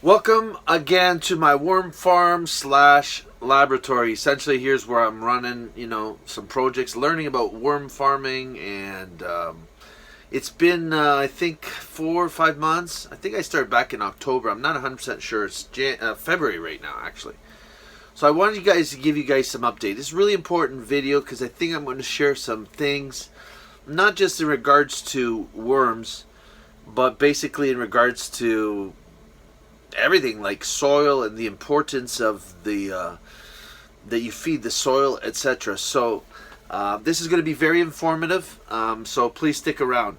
Welcome again to my worm farm slash laboratory. Essentially, here's where I'm running, some projects, learning about worm farming, and it's been, I think, 4 or 5 months. I think I started back in October. I'm not 100% sure. It's February right now, actually. So I wanted you guys to give you guys some update. It's a really important video because I think I'm going to share some things, not just in regards to worms, but basically in regards to everything like soil and the importance of the that you feed the soil, etc. So this is going to be very informative, so please stick around.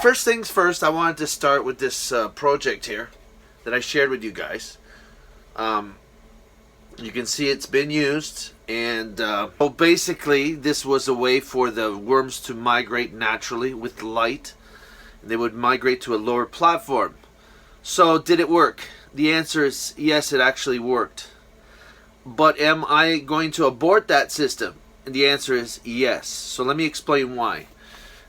First things first, I wanted to start with this project here that I shared with you guys. You can see it's been used, and basically this was a way for the worms to migrate naturally with light. They would migrate to a lower platform. So did it work? The answer is yes, it actually worked. But am I going to abort that system? And the answer is yes. So let me explain why.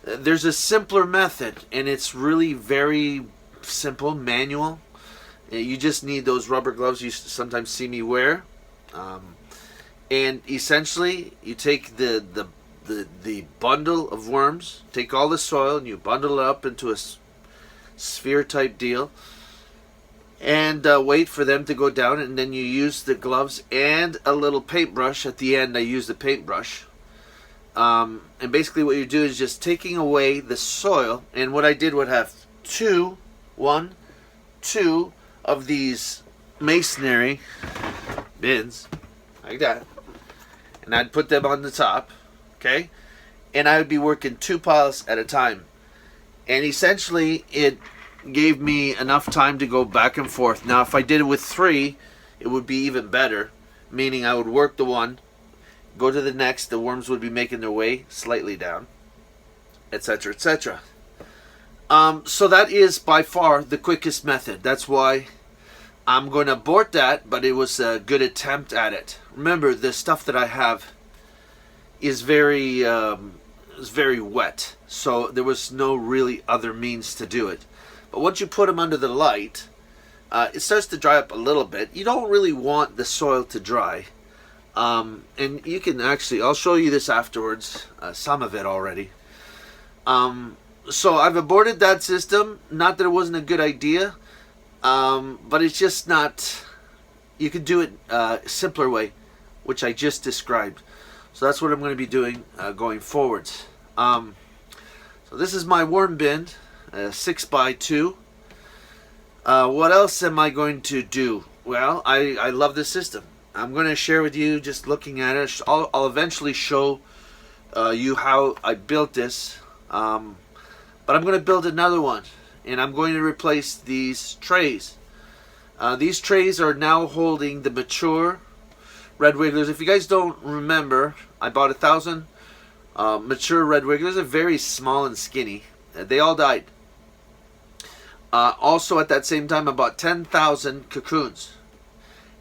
There's a simpler method, and it's really very simple, manual. You just need those rubber gloves you sometimes see me wear. And essentially you take the bundle of worms, take all the soil, and you bundle it up into a sphere type deal, and wait for them to go down, and then you use the gloves and a little paintbrush. At the end I use the paintbrush, and basically what you do is just taking away the soil. And what I did would have two of these masonry bins like that, and I'd put them on the top, okay, and I would be working 2 piles at a time, and essentially it gave me enough time to go back and forth. Now if I did it with 3, it would be even better, meaning I would work the one, go to the next, the worms would be making their way slightly down, etc., etc. So that is by far the quickest method. That's why I'm going to abort that, but it was a good attempt at it. Remember, the stuff that I have is very wet, so there was no really other means to do it. But once you put them under the light, it starts to dry up a little bit. You don't really want the soil to dry. And you can actually, I'll show you this afterwards, some of it already. So I've aborted that system. Not that it wasn't a good idea. But it's just not, you could do it a simpler way, which I just described. So that's what I'm going to be doing going forwards. So this is my worm bin, 6x2. What else am I going to do? Well, I love this system. I'm going to share with you, just looking at it. I'll eventually show you how I built this. But I'm going to build another one. And I'm going to replace these trays. These trays are now holding the mature red wigglers. If you guys don't remember, I bought 1,000 mature red wigglers. They're very small and skinny. They all died. Also at that same time I bought 10,000 cocoons.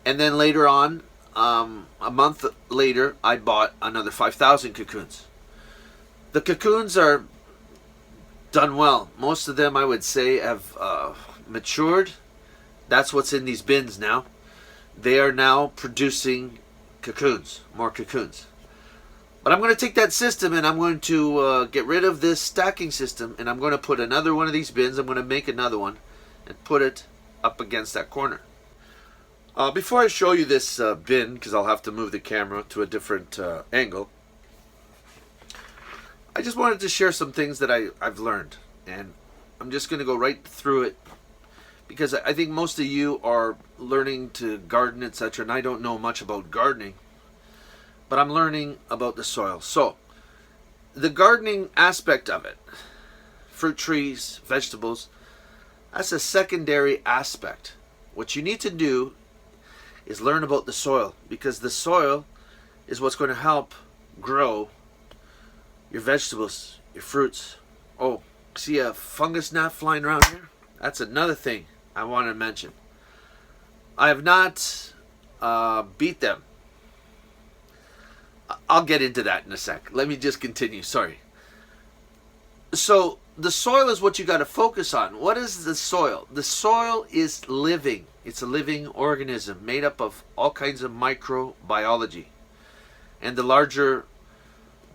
And then later on, a month later, I bought another 5,000 cocoons. The cocoons are done well. Most of them, I would say, have matured. That's what's in these bins now. They are now producing cocoons, more cocoons. But I'm going to take that system and I'm going to get rid of this stacking system, and I'm going to put another one of these bins. I'm going to make another one and put it up against that corner. Before I show you this bin, because I'll have to move the camera to a different angle, I just wanted to share some things that I've learned, and I'm just going to go right through it because I think most of you are learning to garden, etc., and I don't know much about gardening, but I'm learning about the soil. So the gardening aspect of it, fruit trees, vegetables, that's a secondary aspect. What you need to do is learn about the soil, because the soil is what's going to help grow your vegetables, your fruits. Oh, see a fungus gnat flying around here? That's another thing I want to mention. I have not beat them. I'll get into that in a sec. Let me just continue. Sorry. So the soil is what you got to focus on. What is the soil? The soil is living. It's a living organism made up of all kinds of microbiology. And the larger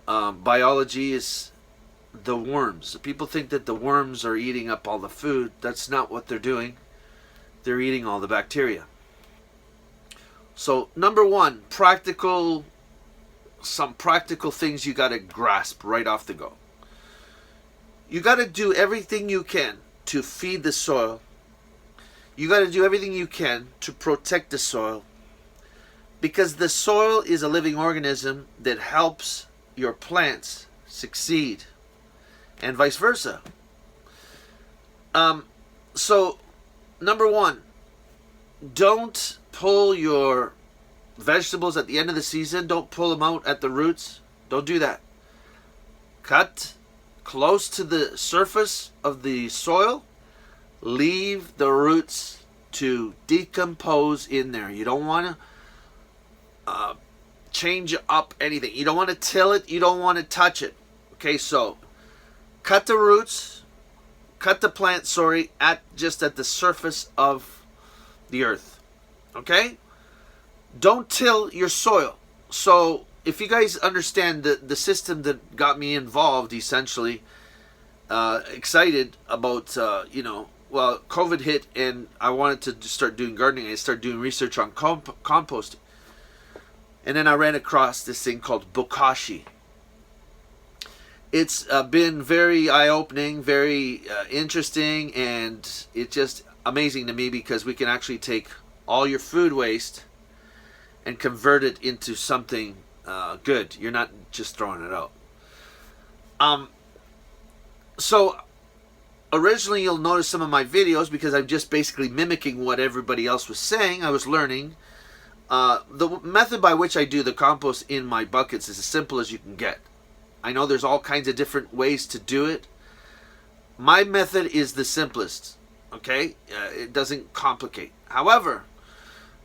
biology is the worms. People think that the worms are eating up all the food. That's not what they're doing. They're eating all the bacteria. So number one, some practical things you got to grasp right off the go. You got to do everything you can to feed the soil. You got to do everything you can to protect the soil, because the soil is a living organism that helps your plants succeed, and vice versa. So number one, don't pull your vegetables at the end of the season. Don't pull them out at the roots. Don't do that. Cut close to the surface of the soil. Leave the roots to decompose in there. You don't want to change up anything. You don't want to till it. You don't want to touch it. Okay, so cut the roots, cut the plant, just at the surface of the earth. Okay? Don't till your soil. So if you guys understand the system that got me involved, essentially, excited about, COVID hit and I wanted to start doing gardening. I started doing research on composting. And then I ran across this thing called Bokashi. It's been very eye-opening, very interesting, and it's just amazing to me because we can actually take all your food waste and convert it into something good. You're not just throwing it out. So originally you'll notice some of my videos, because I'm just basically mimicking what everybody else was saying. I was learning. The method by which I do the compost in my buckets is as simple as you can get. I know there's all kinds of different ways to do it. My method is the simplest. Okay? It doesn't complicate. However,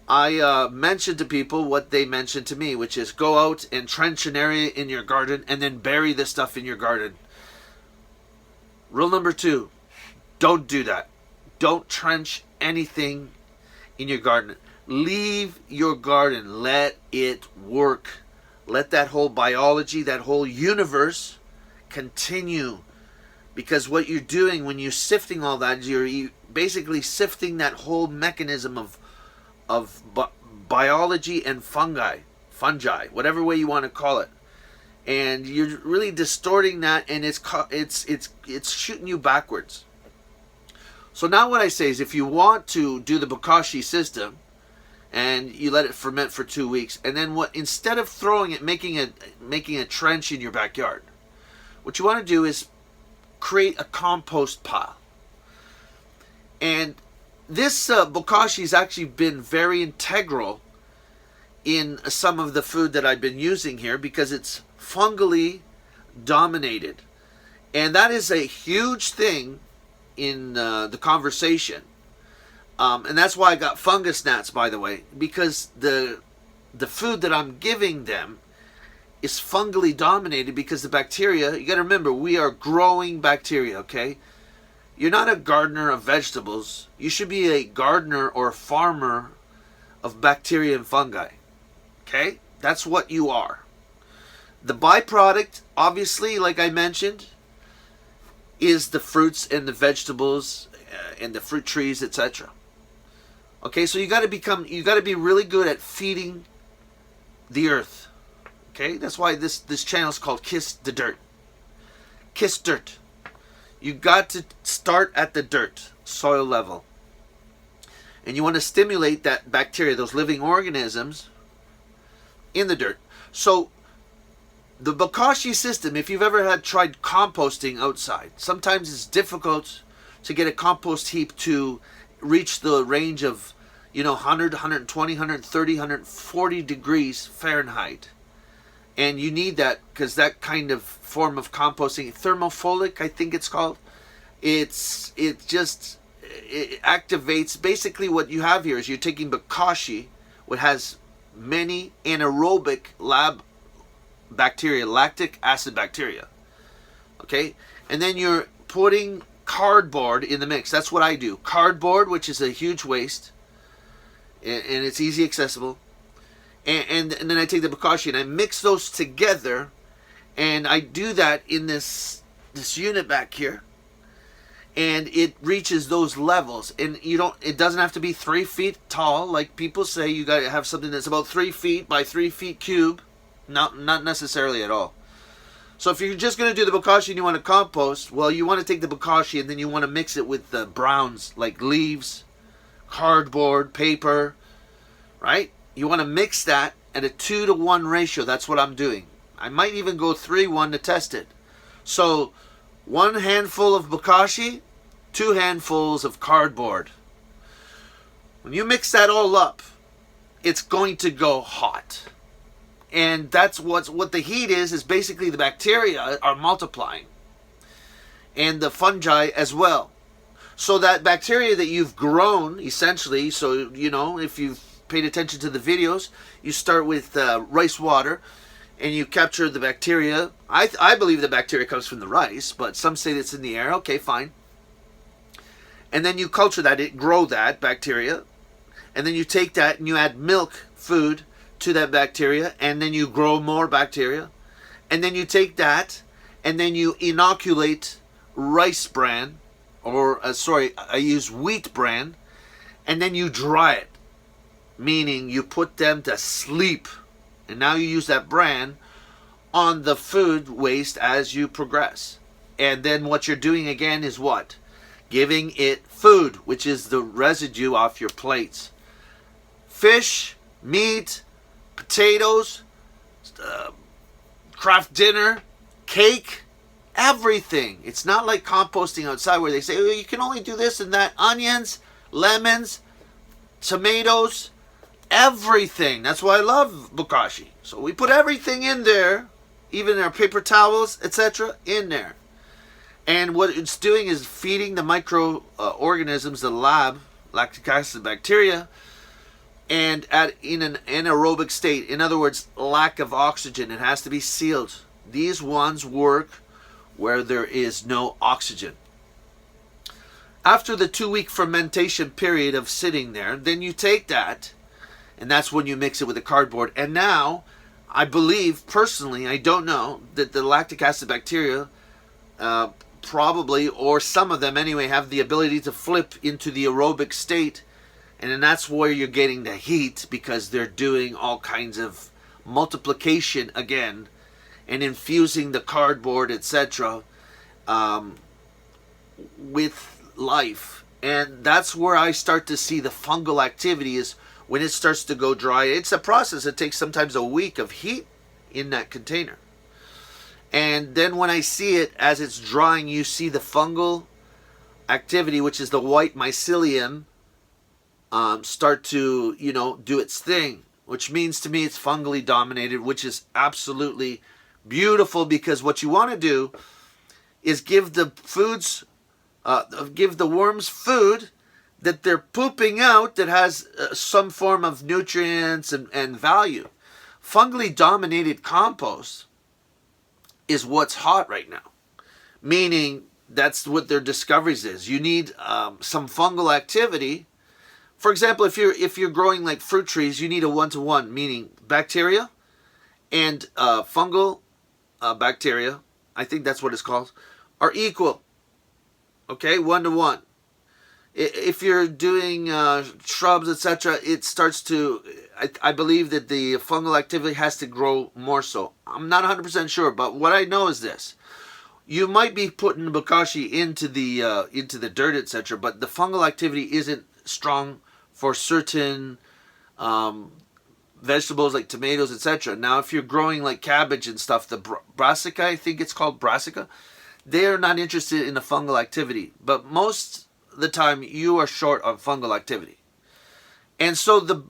I mentioned to people what they mentioned to me, which is go out and trench an area in your garden and then bury the stuff in your garden. Rule number 2, don't do that. Don't trench anything in your garden. Leave your garden. Let it work. Let that whole biology, that whole universe continue. Because what you're doing when you're sifting all that is you're basically sifting that whole mechanism of biology and fungi, whatever way you want to call it, and you're really distorting that, and it's shooting you backwards. So now what I say is, if you want to do the Bokashi system, and you let it ferment for 2 weeks, and then instead of throwing it, making a trench in your backyard, what you want to do is create a compost pile. And this Bokashi has actually been very integral in some of the food that I've been using here, because it's fungally dominated. And that is a huge thing in the conversation. And that's why I got fungus gnats, by the way, because the food that I'm giving them is fungally dominated, because the bacteria, you got to remember, we are growing bacteria, okay? You're not a gardener of vegetables. You should be a gardener or a farmer of bacteria and fungi. Okay? That's what you are. The byproduct, obviously, like I mentioned, is the fruits and the vegetables and the fruit trees, etc. Okay, so you got to be really good at feeding the earth. Okay? That's why this channel is called Kiss the Dirt. Kiss dirt. You got to start at the dirt, soil level. And you want to stimulate that bacteria, those living organisms, in the dirt. So the Bokashi system, if you've ever tried composting outside, sometimes it's difficult to get a compost heap to reach the range of 100, 120, 130, 140 degrees Fahrenheit. And you need that, because that kind of form of composting, thermophilic, I think it's called, it activates. Basically what you have here is you're taking Bokashi, which has many anaerobic lab bacteria, lactic acid bacteria. Okay, and then you're putting cardboard in the mix. That's what I do. Cardboard, which is a huge waste, and it's easy accessible. And then I take the Bokashi and I mix those together, and I do that in this unit back here, and it reaches those levels. And it doesn't have to be 3 feet tall like people say. You got to have something that's about 3 feet by 3 feet cube. Not necessarily at all. So if you're just going to do the Bokashi and you want to compost, well, you want to take the Bokashi and then you want to mix it with the browns like leaves, cardboard, paper, right? You want to mix that at a 2-to-1 ratio. That's what I'm doing. I might even go 3-1 to test it. So 1 handful of Bokashi, 2 handfuls of cardboard. When you mix that all up, it's going to go hot. And that's what the heat is basically the bacteria are multiplying. And the fungi as well. So that bacteria that you've grown, essentially, so, if you've paid attention to the videos, you start with rice water, and you capture the bacteria. I believe the bacteria comes from the rice, but some say it's in the air. Okay, fine. And then you culture that, grow that bacteria, and then you take that and you add milk, food, to that bacteria, and then you grow more bacteria, and then you take that and then you inoculate rice bran, or I use wheat bran, and then you dry it, meaning you put them to sleep, and now you use that bran on the food waste as you progress. And then what you're doing again is what? Giving it food, which is the residue off your plates. Fish, meat, potatoes, craft dinner, cake, everything. It's not like composting outside where they say, oh, you can only do this and that. Onions, lemons, tomatoes, everything. That's why I love Bokashi. So we put everything in there, even our paper towels, etc., in there. And what it's doing is feeding the microorganisms, the lactic acid bacteria, and in an anaerobic state. In other words, lack of oxygen. It has to be sealed. These ones work where there is no oxygen. After the 2-week fermentation period of sitting there, then you take that, and that's when you mix it with the cardboard. And now, I believe, personally, I don't know, that the lactic acid bacteria probably, or some of them anyway, have the ability to flip into the aerobic state. And then that's where you're getting the heat, because they're doing all kinds of multiplication again and infusing the cardboard, etc., with life. And that's where I start to see the fungal activity, is when it starts to go dry. It's a process. It takes sometimes a week of heat in that container. And then when I see it as it's drying, you see the fungal activity, which is the white mycelium, start to, do its thing, which means to me it's fungally dominated, which is absolutely beautiful, because what you want to do is give the worms food that they're pooping out that has some form of nutrients and value. Fungally dominated compost is what's hot right now, meaning that's what their discoveries is. You need some fungal activity. For example, if you're growing like fruit trees, you need a 1-to-1, meaning bacteria and fungal bacteria, I think that's what it's called, are equal. Okay, 1-to-1. If you're doing shrubs, etc., it starts to, I believe that the fungal activity has to grow more so. I'm not 100% sure, but what I know is this. You might be putting the Bokashi into the dirt, etc., but the fungal activity isn't strong for certain vegetables like tomatoes, etc. Now, if you're growing like cabbage and stuff, the brassica, I think it's called brassica, they are not interested in the fungal activity. But most of the time, you are short on fungal activity. And so the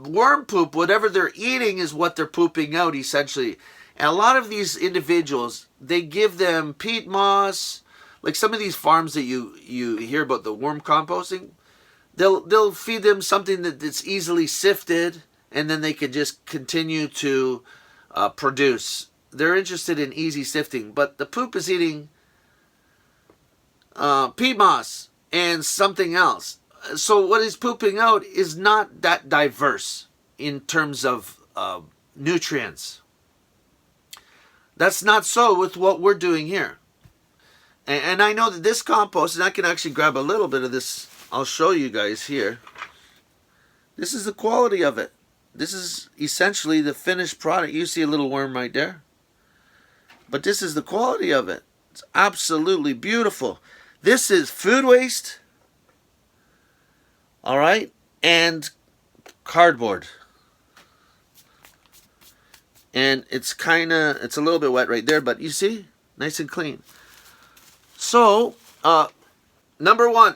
worm poop, whatever they're eating, is what they're pooping out, essentially. And a lot of these individuals, they give them peat moss, like some of these farms that you hear about, the worm composting. They'll feed them something that's easily sifted, and then they can just continue to produce. They're interested in easy sifting, but the poop is eating peat moss, and something else. So what is pooping out is not that diverse in terms of nutrients. That's not so with what we're doing here. And I know that this compost, and I can actually grab a little bit of this, I'll show you guys here. This is the quality of it. This is essentially the finished product. You see a little worm right there. But this is the quality of it. It's absolutely beautiful. This is food waste. All right. And cardboard. And it's a little bit wet right there, but you see? Nice and clean. So, number one,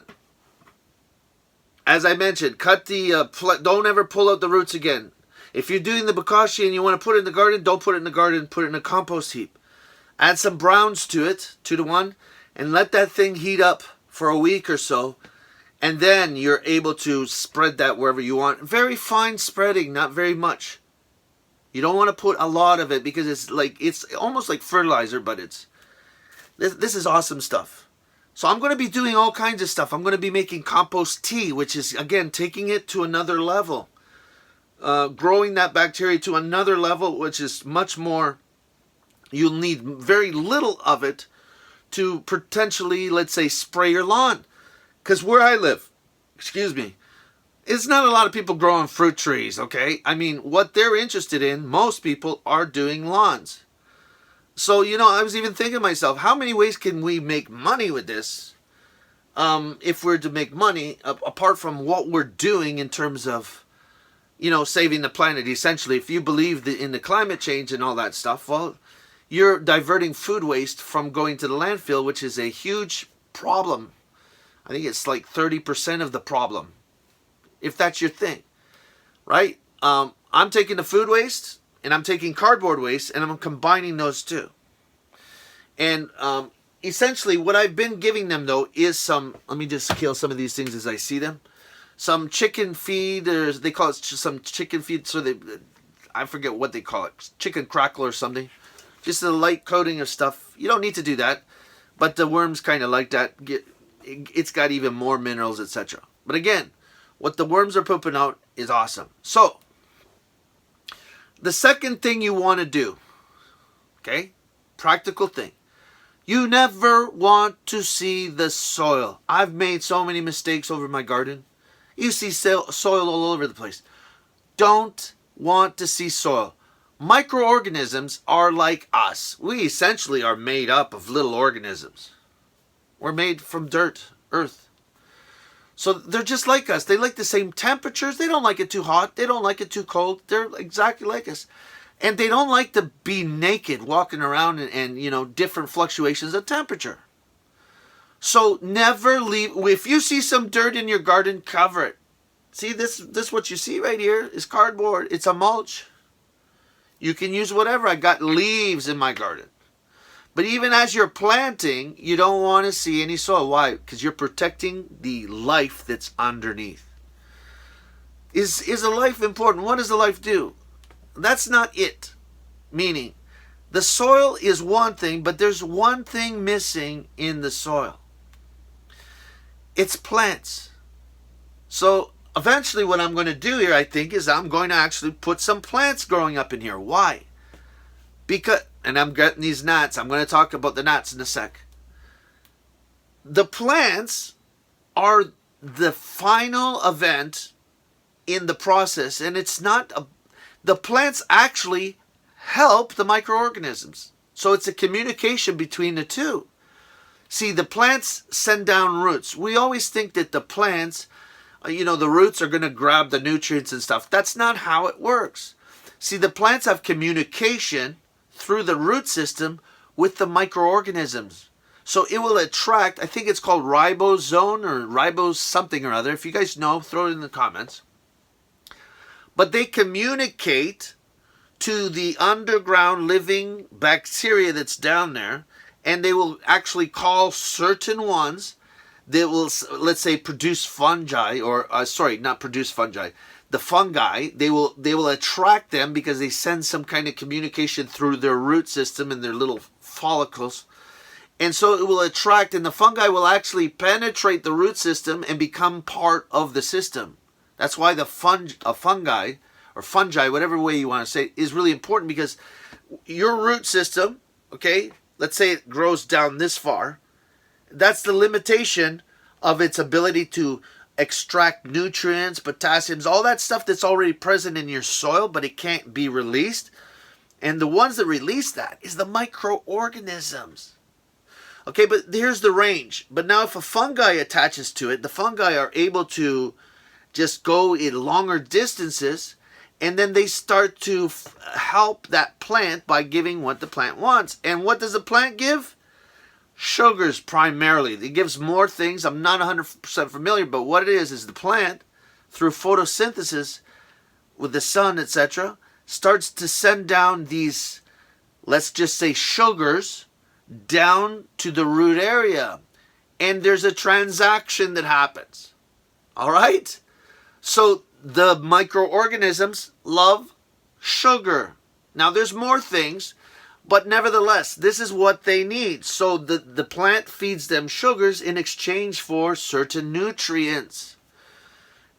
as I mentioned, cut the, don't ever pull out the roots again. If you're doing the Bokashi and you want to put it in the garden, don't put it in the garden, put it in a compost heap. Add some browns to it, 2-to-1, and let that thing heat up for a week or so. And then you're able to spread that wherever you want. Very fine spreading, not very much. You don't want to put a lot of it because it's almost like fertilizer, but this is awesome stuff. So I'm going to be doing all kinds of stuff. I'm going to be making compost tea, which is, again, taking it to another level. Growing that bacteria to another level, which is much more, you'll need very little of it to potentially, let's say, spray your lawn. Because where I live, it's not a lot of people growing fruit trees, okay? I mean, what they're interested in, most people are doing lawns. So, I was even thinking to myself, how many ways can we make money with this? If we're to make money, apart from what we're doing in terms of, saving the planet, essentially. If you believe in the climate change and all that stuff, well, you're diverting food waste from going to the landfill, which is a huge problem. I think it's like 30% of the problem, if that's your thing, right? I'm taking the food waste, and I'm taking cardboard waste, and I'm combining those two. And essentially, what I've been giving them, though, is let me just kill some of these things as I see them. Some chicken feed, they call it some chicken feed, so I forget what they call it, chicken crackle or something. Just a light coating of stuff. You don't need to do that, but the worms kind of like that. It's got even more minerals, etc. But again, what the worms are pooping out is awesome. So, the second thing you want to do, okay, practical thing, you never want to see the soil. I've made so many mistakes over my garden. You see soil all over the place. Don't want to see soil. Microorganisms are like us. We essentially are made up of little organisms. We're made from dirt, earth. So they're just like us. They like the same temperatures. They don't like it too hot. They don't like it too cold. They're exactly like us. And they don't like to be naked, walking around and different fluctuations of temperature. So never leave. If you see some dirt in your garden, cover it. See, this what you see right here is cardboard. It's a mulch. You can use whatever. I got leaves in my garden. But even as you're planting, you don't want to see any soil. Why? Because you're protecting the life that's underneath. Is a life important? What does the life do? That's not it. Meaning, the soil is one thing, but there's one thing missing in the soil. It's plants. So eventually what I'm going to do here, I think, is I'm going to actually put some plants growing up in here. Why? And I'm getting these gnats. I'm going to talk about the gnats in a sec. The plants are the final event in the process, and it's not the plants actually help the microorganisms. So it's a communication between the two. See, the plants send down roots. We always think that the plants, the roots are going to grab the nutrients and stuff. That's not how it works. See, the plants have communication through the root system with the microorganisms. So it will attract, I think it's called ribosome or ribos something or other. If you guys know, throw it in the comments. But they communicate to the underground living bacteria that's down there, and they will actually call certain ones that will, let's say, produce fungi, or not produce fungi. The fungi, they will attract them because they send some kind of communication through their root system and their little follicles, And so it will attract, and the fungi will actually penetrate the root system and become part of the system. That's why the fungi, or fungi, whatever way you want to say it, is really important, because your root system, okay, let's say it grows down this far, that's the limitation of its ability to extract nutrients, potassiums, all that stuff that's already present in your soil, but it can't be released. And the ones that release that is the microorganisms. Okay, but here's the range. But now if a fungi attaches to it, the fungi are able to just go in longer distances, and then they start to help that plant by giving what the plant wants. And what does the plant give? Sugars primarily. It gives more things. I'm not 100% familiar, but what it is the plant, through photosynthesis with the sun, etc., starts to send down these, let's just say, sugars down to the root area. And there's a transaction that happens. All right? So the microorganisms love sugar. Now there's more things, but nevertheless, this is what they need. So the plant feeds them sugars in exchange for certain nutrients.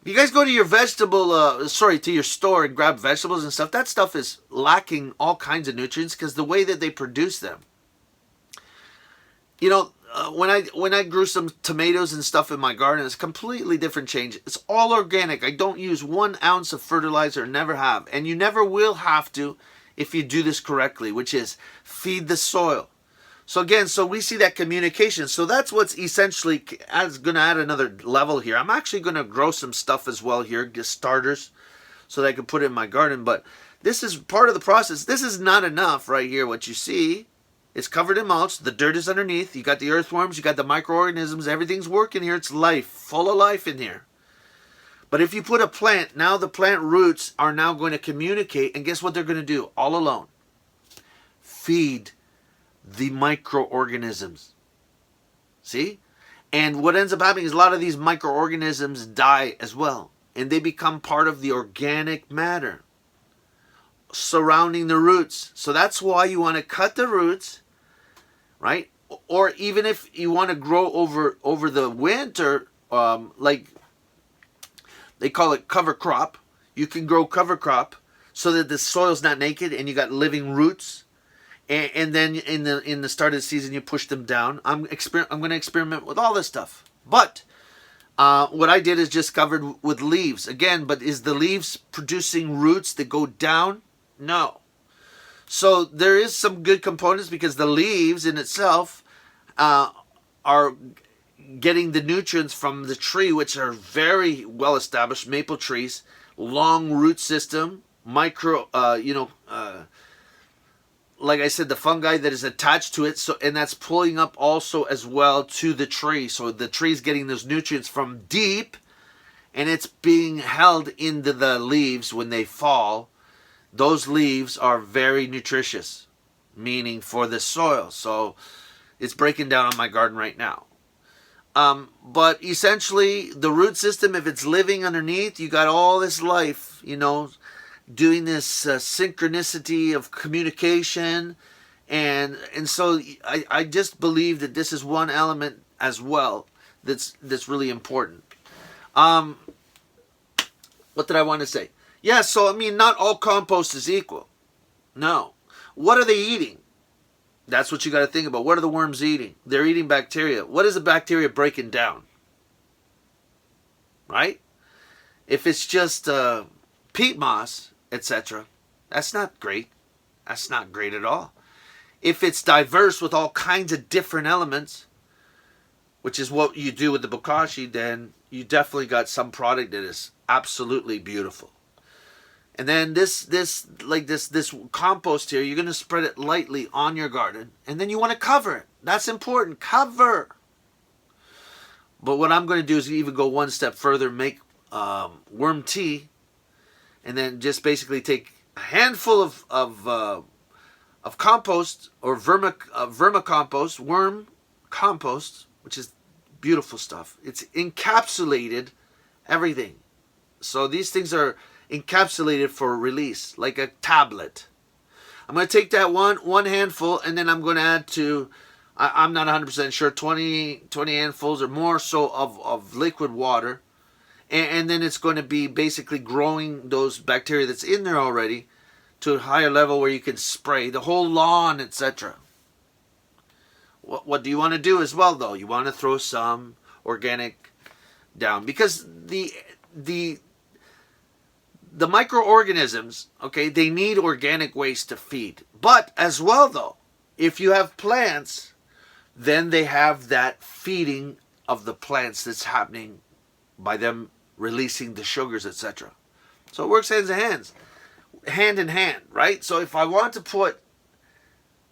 If you guys go to your to your store and grab vegetables and stuff, that stuff is lacking all kinds of nutrients because the way that they produce them. You know, when I grew some tomatoes and stuff in my garden, it's a completely different change. It's all organic. I don't use 1 ounce of fertilizer, never have. And you never will have to if you do this correctly, which is feed the soil. So again, so we see that communication. So that's what's essentially going to add another level here. I'm actually going to grow some stuff as well here, just starters, so that I can put it in my garden. But this is part of the process. This is not enough right here, what you see. It's covered in mulch. The dirt is underneath. You got the earthworms. You got the microorganisms. Everything's working here. It's life. Full of life in here. But if you put a plant, now the plant roots are now going to communicate. And guess what they're going to do? All alone. Feed the microorganisms. See? And what ends up happening is a lot of these microorganisms die as well. And they become part of the organic matter surrounding the roots. So that's why you want to cut the roots, right? Or even if you want to grow over the winter, like they call it cover crop, you can grow cover crop so that the soil's not naked and you got living roots. And then in the start of the season you push them down. I'm going to experiment with all this stuff. But what I did is just covered with leaves again. But is the leaves producing roots that go down? No. So there is some good components because the leaves in itself are getting the nutrients from the tree, which are very well established maple trees, long root system, like I said, the fungi that is attached to it, so and that's pulling up also as well to the tree. So the tree's getting those nutrients from deep, and it's being held into the leaves when they fall. Those leaves are very nutritious, meaning for the soil. So it's breaking down on my garden right now. But essentially, the root system, if it's living underneath, you got all this life, doing this synchronicity of communication. And so I just believe that this is one element as well that's really important. What did I want to say? Yeah, so not all compost is equal. No. What are they eating? That's what you got to think about. What are the worms eating? They're eating bacteria. What is the bacteria breaking down? Right? If it's just peat moss, etc., that's not great. That's not great at all. If it's diverse with all kinds of different elements, which is what you do with the Bokashi, then you definitely got some product that is absolutely beautiful. And then this compost here, you're going to spread it lightly on your garden. And then you want to cover it. That's important. Cover. But what I'm going to do is even go one step further, make worm tea. And then just basically take a handful of compost or vermicompost, worm compost, which is beautiful stuff. It's encapsulated everything. So these things are encapsulated for release, like a tablet. I'm going to take that one handful, and then I'm going to add to I'm not 100% sure, 20 handfuls or more so of liquid water. And then it's going to be basically growing those bacteria that's in there already to a higher level where you can spray the whole lawn, etc. What do you want to do as well, though? You want to throw some organic down, because the microorganisms, okay, they need organic waste to feed. But as well, though, if you have plants, then they have that feeding of the plants that's happening by them releasing the sugars, etc. So it works hand in hand, right? So if I want to put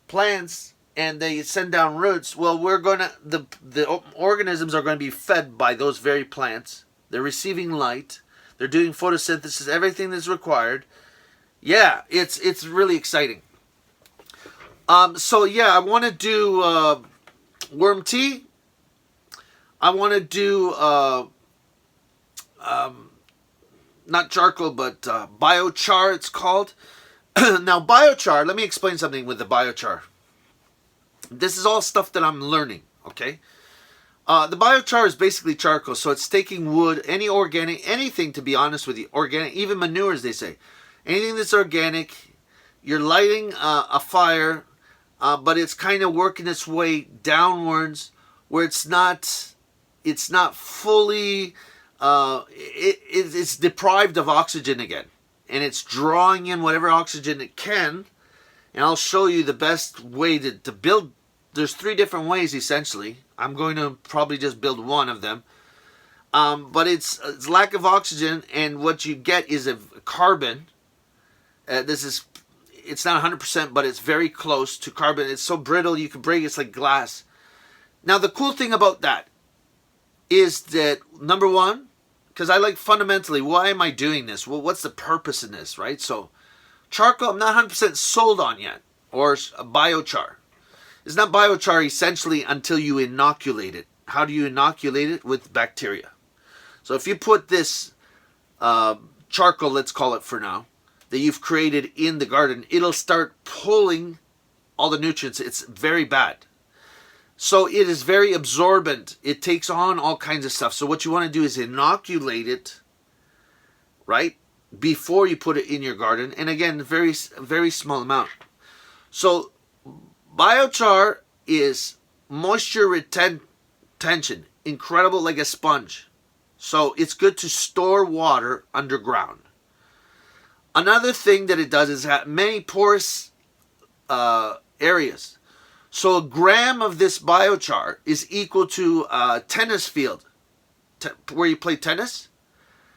plants and they send down roots, well, the organisms are going to be fed by those very plants. They're receiving light. They're doing photosynthesis, everything that's required. Yeah, it's really exciting. So yeah, I want to do worm tea. I want to do not charcoal, but biochar, it's called. Now, biochar, let me explain something with the biochar. This is all stuff that I'm learning, okay? The biochar is basically charcoal, so it's taking wood, any organic, anything, to be honest with you, organic, even manures, they say. Anything that's organic, you're lighting a fire, but it's kind of working its way downwards, where it's not fully, it's deprived of oxygen again. And it's drawing in whatever oxygen it can. And I'll show you the best way to build. There's 3 different ways, essentially. I'm going to probably just build one of them. But it's lack of oxygen, and what you get is a carbon. It's not 100%, but it's very close to carbon. It's so brittle, you can break it. It's like glass. Now, the cool thing about that is that, number one, because I like fundamentally, why am I doing this? Well, what's the purpose in this, right? So, charcoal, I'm not 100% sold on yet, or biochar. It's not biochar essentially until you inoculate it. How do you inoculate it? With bacteria. So if you put this charcoal, let's call it for now, that you've created in the garden, it'll start pulling all the nutrients. It's very bad. So it is very absorbent. It takes on all kinds of stuff. So what you want to do is inoculate it, right, before you put it in your garden. And again, very small amount. So biochar is moisture retention, incredible, like a sponge. So it's good to store water underground. Another thing that it does is have many porous areas. So a gram of this biochar is equal to a tennis field where you play tennis.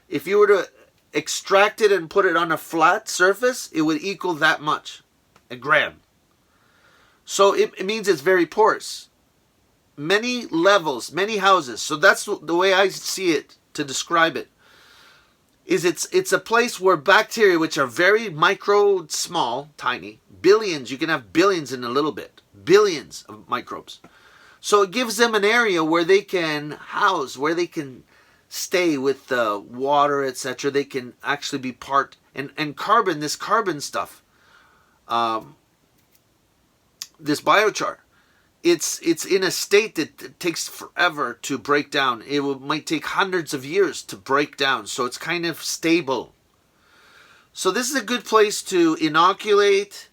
If you were to extract it and put it on a flat surface, it would equal that much, a gram. So it means it's very porous. Many levels, many houses. So that's the way I see it, to describe it. Is it's a place where bacteria, which are very micro, small, tiny, billions, you can have billions in a little bit, billions of microbes. So it gives them an area where they can house, where they can stay with the water, etc. They can actually be part, and carbon, this carbon stuff, this biochar, it's in a state that it takes forever to break down. Might take hundreds of years to break down, so it's kind of stable. So this is a good place to inoculate,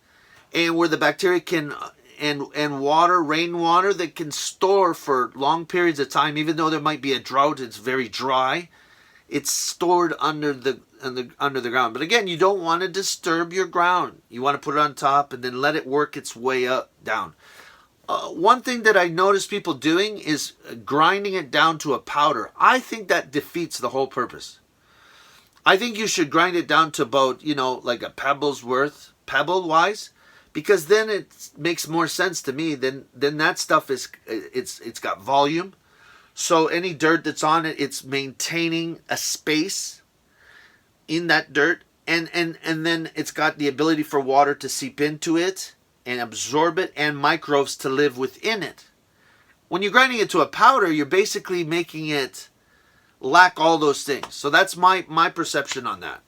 and where the bacteria can, and water, rainwater, that can store for long periods of time. Even though there might be a drought, it's very dry, it's stored under the ground. But again, you don't want to disturb your ground. You want to put it on top and then let it work its way up, down. One thing that I notice people doing is grinding it down to a powder. I think that defeats the whole purpose. I think you should grind it down to about, like a pebble's worth, pebble-wise, because then it makes more sense to me. Then that stuff it's got volume. So any dirt that's on it, it's maintaining a space in that dirt, and then it's got the ability for water to seep into it and absorb it, and microbes to live within it. When you're grinding it to a powder, you're basically making it lack all those things. So that's my perception on that.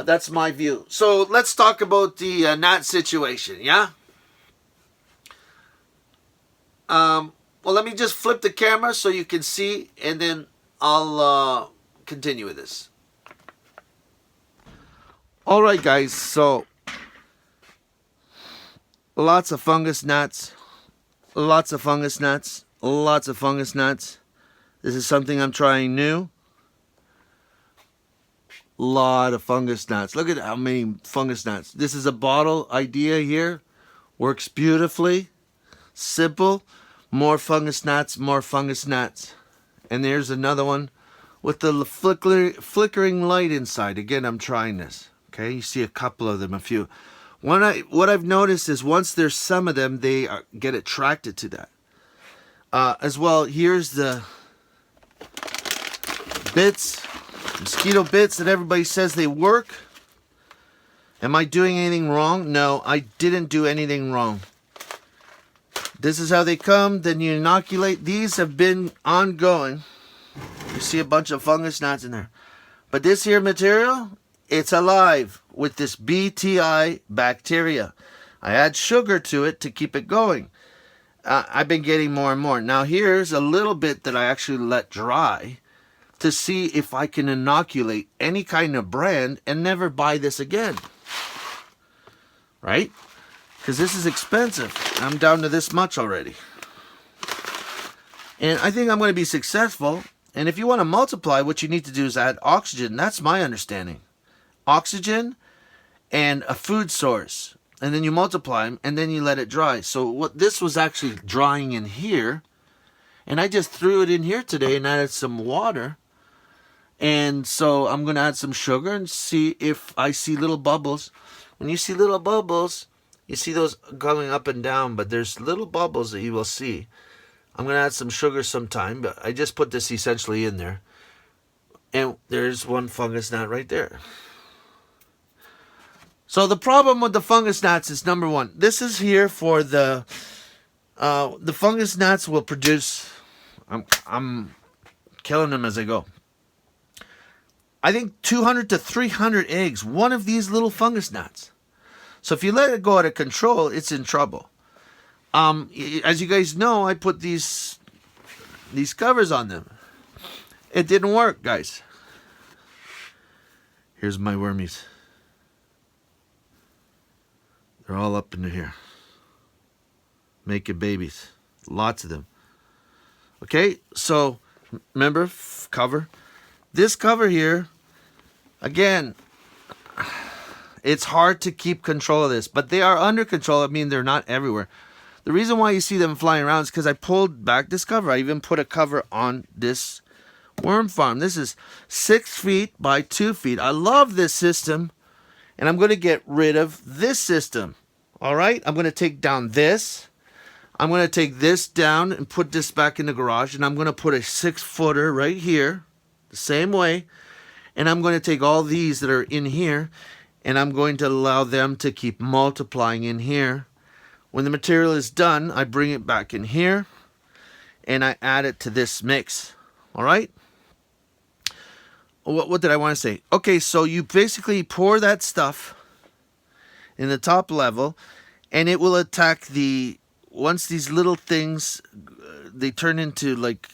That's my view. So let's talk about the gnat situation, yeah? Well, let me just flip the camera so you can see, and then I'll continue with this. All right, guys. So lots of fungus gnats, lots of fungus gnats, lots of fungus gnats. This is something I'm trying new. Lot of fungus gnats. Look at how many fungus gnats. This is a bottle idea here. Works beautifully. Simple. More fungus gnats, more fungus gnats. And there's another one with the flickering light inside. Again, I'm trying this. Okay, you see a couple of them, a few. What I've noticed is once there's some of them, they get attracted to that. As well, here's the bits, mosquito bits that everybody says they work. Am I doing anything wrong? No, I didn't do anything wrong. This is how they come. Then you inoculate. These have been ongoing. You see a bunch of fungus gnats in there. But this here material, it's alive with this BTI bacteria. I add sugar to it to keep it going. I've been getting more and more. Now here's a little bit that I actually let dry to see if I can inoculate any kind of brand and never buy this again. Right? Because this is expensive. I'm down to this much already. And I think I'm going to be successful. And if you want to multiply, what you need to do is add oxygen. That's my understanding. Oxygen and a food source. And then you multiply them and then you let it dry. So what this was actually drying in here. And I just threw it in here today and added some water. And so I'm going to add some sugar and see if I see little bubbles. When you see little bubbles, you see those going up and down, but there's little bubbles that you will see. I'm going to add some sugar sometime, but I just put this essentially in there. And there's one fungus gnat right there. So the problem with the fungus gnats is, number one, this is here for the fungus gnats will produce, I'm killing them as I go. I think 200 to 300 eggs, one of these little fungus gnats. So if you let it go out of control, it's in trouble. As you guys know, I put these covers on them. It didn't work, guys. Here's my wormies. They're all up into here. Making babies. Lots of them. Okay, so remember, cover. This cover here, again, it's hard to keep control of this, but they are under control. I mean, they're not everywhere. The reason why you see them flying around is because I pulled back this cover. I even put a cover on this worm farm. This is 6 feet by 2 feet. I love this system, and I'm going to get rid of this system. All right? I'm going to take down this. I'm going to take this down and put this back in the garage, and I'm going to put a 6-footer right here, the same way, and I'm going to take all these that are in here, and I'm going to allow them to keep multiplying in here. When the material is done, I bring it back in here, and I add it to this mix. All right? What did I want to say? Okay, so you basically pour that stuff in the top level, and it will attack once these little things, they turn into like,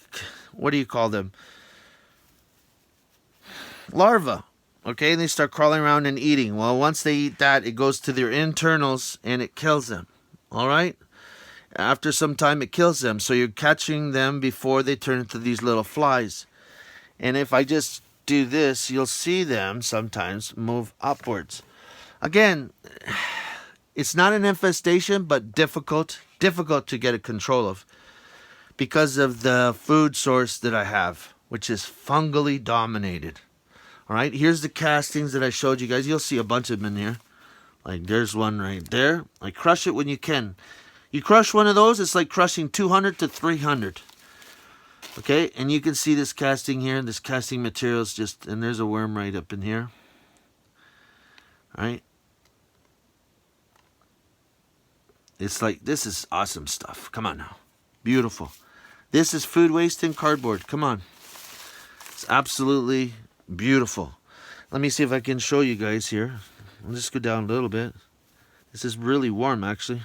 what do you call them? Larvae. Okay, and they start crawling around and eating. Well, once they eat that, it goes to their internals and it kills them. All right? After some time, it kills them. So you're catching them before they turn into these little flies. And if I just do this, you'll see them sometimes move upwards. Again, it's not an infestation, but difficult to get a control of because of the food source that I have, which is fungally dominated. All right, here's the castings that I showed you guys. You'll see a bunch of them in here. Like there's one right there. I crush it when you can. You crush one of those, it's like crushing 200 to 300. Okay, and you can see this casting here. This casting material is just, and there's a worm right up in here. All right. It's like, this is awesome stuff. Come on now. Beautiful. This is food waste and cardboard. Come on. It's absolutely beautiful. Let me see if I can show you guys here. I'll just go down a little bit. This is really warm, actually.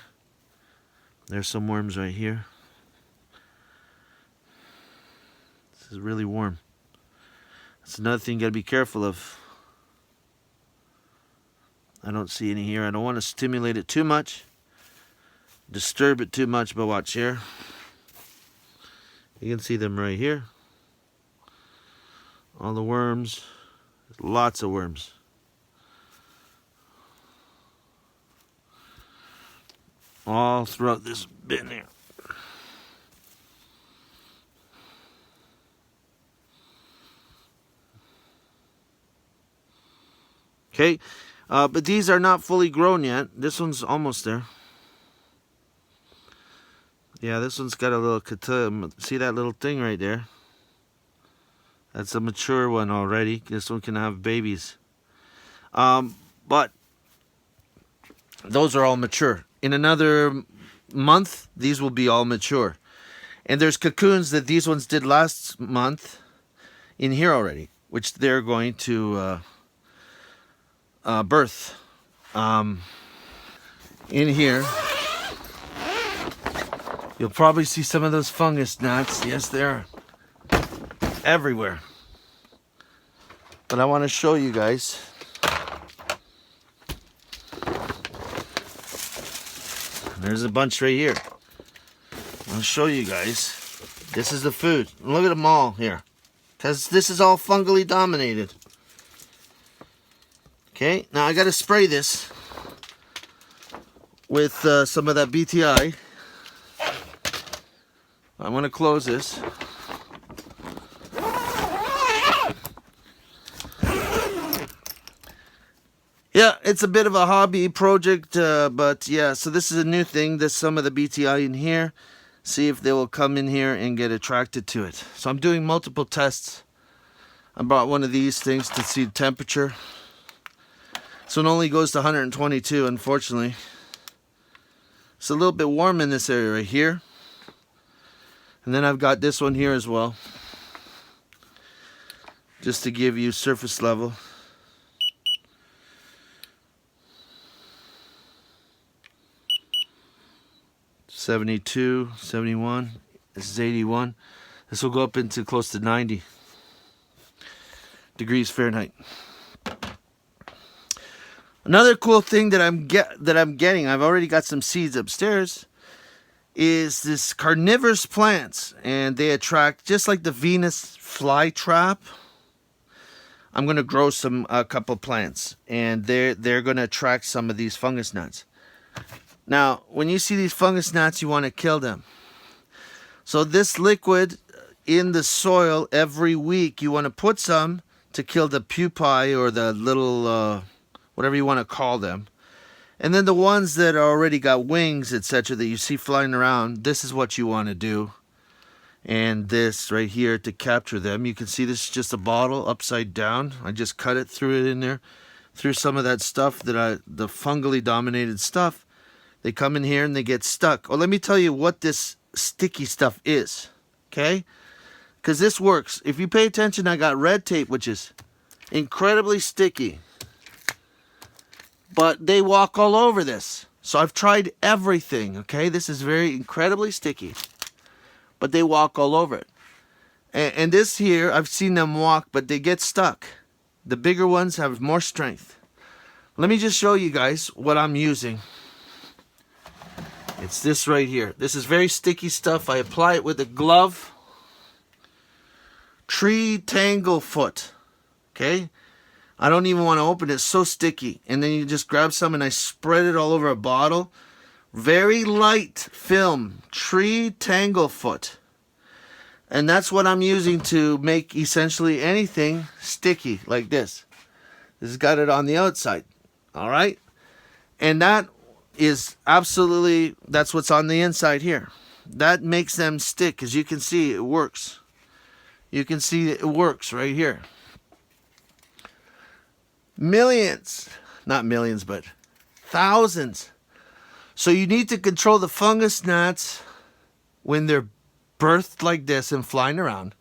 There's some worms right here. This is really warm. That's another thing you gotta be careful of. I don't see any here. I don't want to stimulate it too much, disturb it too much, but watch here. You can see them right here. All the worms. There's lots of worms. All throughout this bin here. Okay, but these are not fully grown yet. This one's almost there. Yeah, this one's got a little, see that little thing right there? That's a mature one already. This one can have babies. But those are all mature. In another month, these will be all mature. And there's cocoons that these ones did last month in here already, which they're going to birth. In here, you'll probably see some of those fungus gnats. Yes, they're everywhere. But I want to show you guys. There's a bunch right here. I'll show you guys. This is the food. Look at them all here. Because this is all fungally dominated. Okay, now I got to spray this with some of that BTI. I'm going to close this. Yeah, it's a bit of a hobby project, but yeah, so this is a new thing. There's some of the BTI in here. See if they will come in here and get attracted to it. So I'm doing multiple tests. I brought one of these things to see the temperature. So it only goes to 122, unfortunately. It's a little bit warm in this area right here. And then I've got this one here as well. Just to give you surface level. .72, 71. This is 81. This will go up into close to 90 degrees Fahrenheit. Another cool thing that I'm getting, I've already got some seeds upstairs, is this carnivorous plants, and they attract, just like the Venus flytrap. I'm going to grow a couple plants, and they're going to attract some of these fungus gnats. Now, when you see these fungus gnats, you want to kill them. So this liquid in the soil every week, you want to put some to kill the pupae or the little, whatever you want to call them. And then the ones that already got wings, etc., that you see flying around, this is what you want to do. And this right here to capture them. You can see this is just a bottle upside down. I just cut it, threw it in there, threw some of that stuff, the fungally dominated stuff. They come in here and they get stuck. Oh, let me tell you what this sticky stuff is, okay? Because this works. If you pay attention, I got red tape, which is incredibly sticky. But they walk all over this. So I've tried everything, okay? This is very incredibly sticky. But they walk all over it. And this here, I've seen them walk, but they get stuck. The bigger ones have more strength. Let me just show you guys what I'm using. It's this right here. This is very sticky stuff. I apply it with a glove. Tree tanglefoot. Okay? I don't even want to open it. It's so sticky. And then you just grab some and I spread it all over a bottle. Very light film. Tree tanglefoot. And that's what I'm using to make essentially anything sticky like this. This has got it on the outside. Alright? And that is absolutely, that's what's on the inside here. That makes them stick. As you can see, it works. You can see it works right here. Millions, not millions, but thousands. So you need to control the fungus gnats when they're birthed like this and flying around.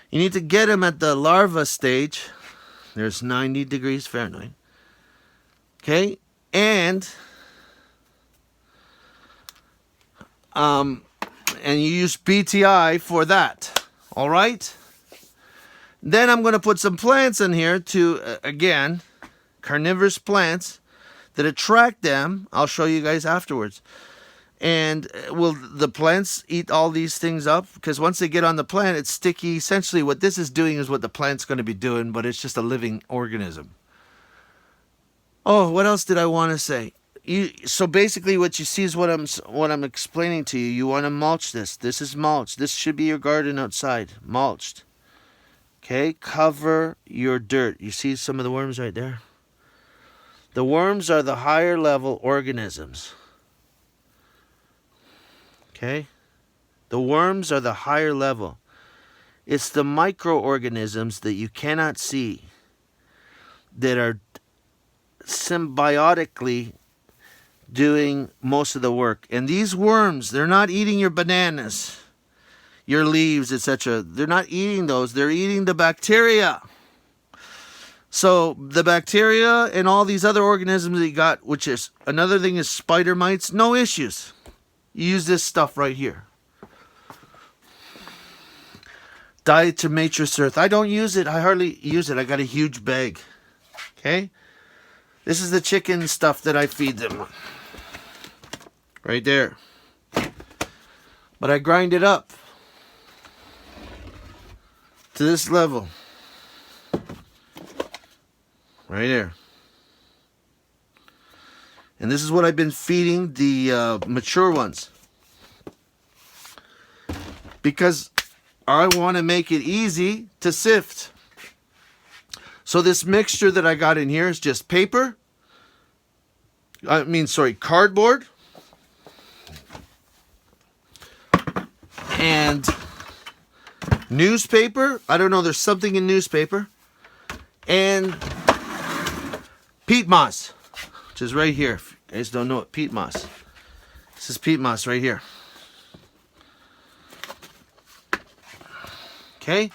You need to get them at the larva stage. There's 90 degrees Fahrenheit. Okay, and you use BTI for that. All right. Then I'm going to put some plants in here to, again, carnivorous plants that attract them. I'll show you guys afterwards. And will the plants eat all these things up? Because once they get on the plant, it's sticky. Essentially, what this is doing is what the plant's going to be doing, but it's just a living organism. Oh, what else did I want to say? So basically, what you see is what I'm explaining to you. You want to mulch this. This is mulch. This should be your garden outside, mulched. Okay, cover your dirt. You see some of the worms right there? The worms are the higher level organisms. Okay? The worms are the higher level. It's the microorganisms that you cannot see that are symbiotically doing most of the work. And these worms, they're not eating your bananas, your leaves, etc. They're not eating those. They're eating the bacteria. So the bacteria and all these other organisms that you got, which is another thing is spider mites, no issues. You use this stuff right here. Diatomaceous earth. I don't use it. I hardly use it. I got a huge bag. Okay? This is the chicken stuff that I feed them. Right there. But I grind it up to this level. Right there. And this is what I've been feeding the mature ones. Because I want to make it easy to sift. So this mixture that I got in here is just paper. Cardboard. And newspaper. I don't know, there's something in newspaper. And peat moss, which is right here. If you guys don't know it, peat moss. This is peat moss right here. Okay?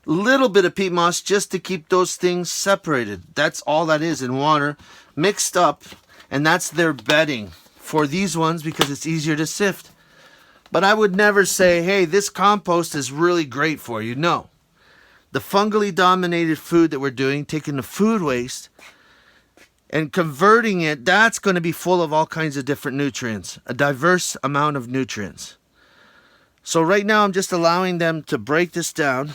Little bit of peat moss just to keep those things separated. That's all that is in water. Mixed up. And that's their bedding for these ones because it's easier to sift. But I would never say, hey, this compost is really great for you. No. The fungally dominated food that we're doing, taking the food waste and converting it, that's going to be full of all kinds of different nutrients, a diverse amount of nutrients. So right now I'm just allowing them to break this down.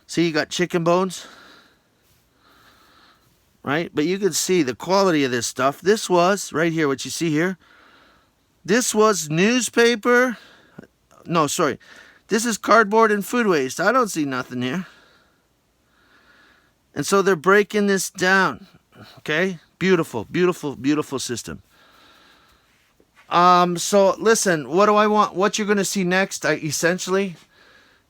See, you got chicken bones, right? But you can see the quality of this stuff. This was, right here, what you see here, this was newspaper. No, sorry. This is cardboard and food waste. I don't see nothing here. And so they're breaking this down. Okay? Beautiful, beautiful, beautiful system. So listen, what do I want? What you're going to see next, essentially,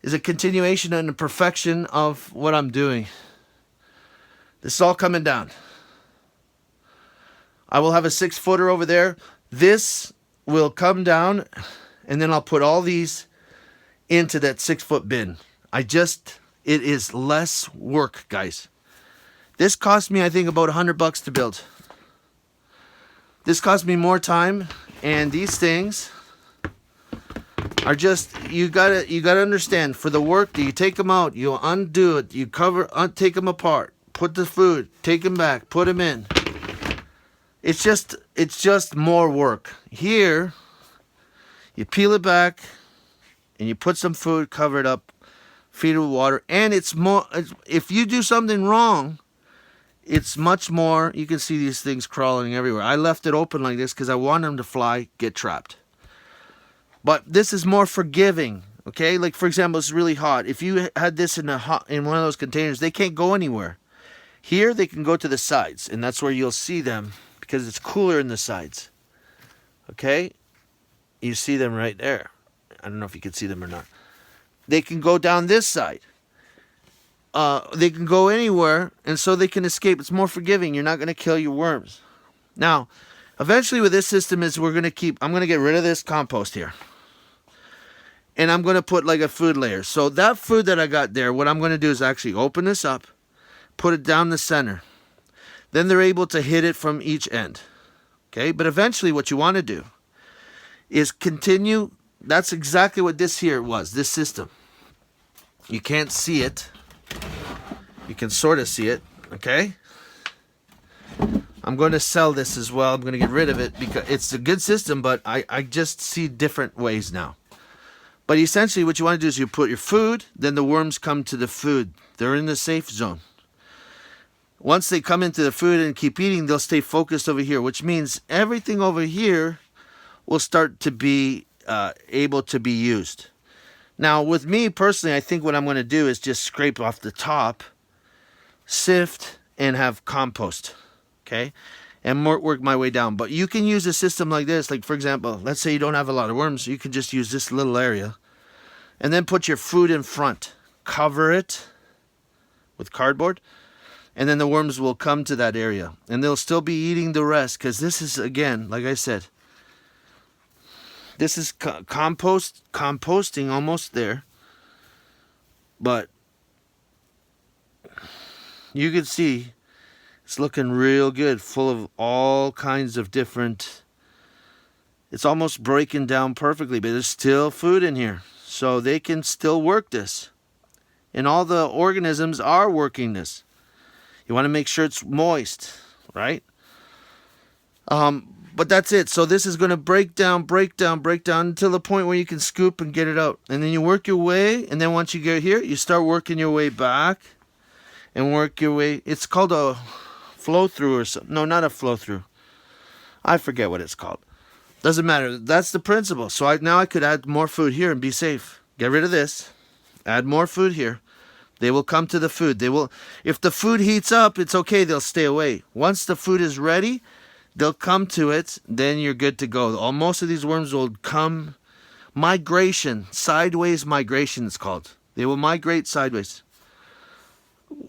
is a continuation and a perfection of what I'm doing. This is all coming down. I will have a 6-footer over there. This will come down, and then I'll put all these into that 6-foot bin. It is less work, guys. This cost me, I think, about $100 to build. This cost me more time, and these things are just, you gotta understand, for the work, you take them out, you undo it, you take them apart, put the food, take them back, put them in. It's just more work. Here, you peel it back, and you put some food, cover it up, feed it with water, and it's more, if you do something wrong, it's much more, you can see these things crawling everywhere. I left it open like this because I want them to fly, get trapped. But this is more forgiving, okay? Like, for example, it's really hot. If you had this in one of those containers, they can't go anywhere. Here, they can go to the sides, and that's where you'll see them because it's cooler in the sides. Okay? You see them right there. I don't know if you can see them or not. They can go down this side. They can go anywhere, and so they can escape. It's more forgiving. You're not going to kill your worms. Now, eventually with this system is I'm going to get rid of this compost here. And I'm going to put like a food layer. So that food that I got there, what I'm going to do is actually open this up, put it down the center. Then they're able to hit it from each end. Okay, but eventually what you want to do is continue. That's exactly what this here was, this system. You can't see it. You can sort of see it, okay? I'm going to sell this as well. I'm going to get rid of it because it's a good system, but I just see different ways now. But essentially what you want to do is you put your food, then the worms come to the food. They're in the safe zone. Once they come into the food and keep eating, they'll stay focused over here, which means everything over here will start to be able to be used. Now, with me personally, I think what I'm going to do is just scrape off the top, sift, and have compost. Okay, and work my way down. But you can use a system like this. Like, for example, let's say you don't have a lot of worms. You can just use this little area and then put your food in front. Cover it with cardboard, and then the worms will come to that area. And they'll still be eating the rest because this is, again, like I said, this is composting almost there. But you can see it's looking real good, full of all kinds of different... It's almost breaking down perfectly, but there's still food in here. So they can still work this. And all the organisms are working this. You want to make sure it's moist, right? But that's it. So this is going to break down until the point where you can scoop and get it out. And then you work your way, and then once you get here, you start working your way back and work your way... It's called a... flow through or something. No, not a flow through. I forget what it's called. Doesn't matter. That's the principle. So now I could add more food here and be safe. Get rid of this. Add more food here. They will come to the food. They will. If the food heats up, it's okay. They'll stay away. Once the food is ready, they'll come to it. Then you're good to go. Most of these worms will come. Migration. Sideways migration it's called. They will migrate sideways.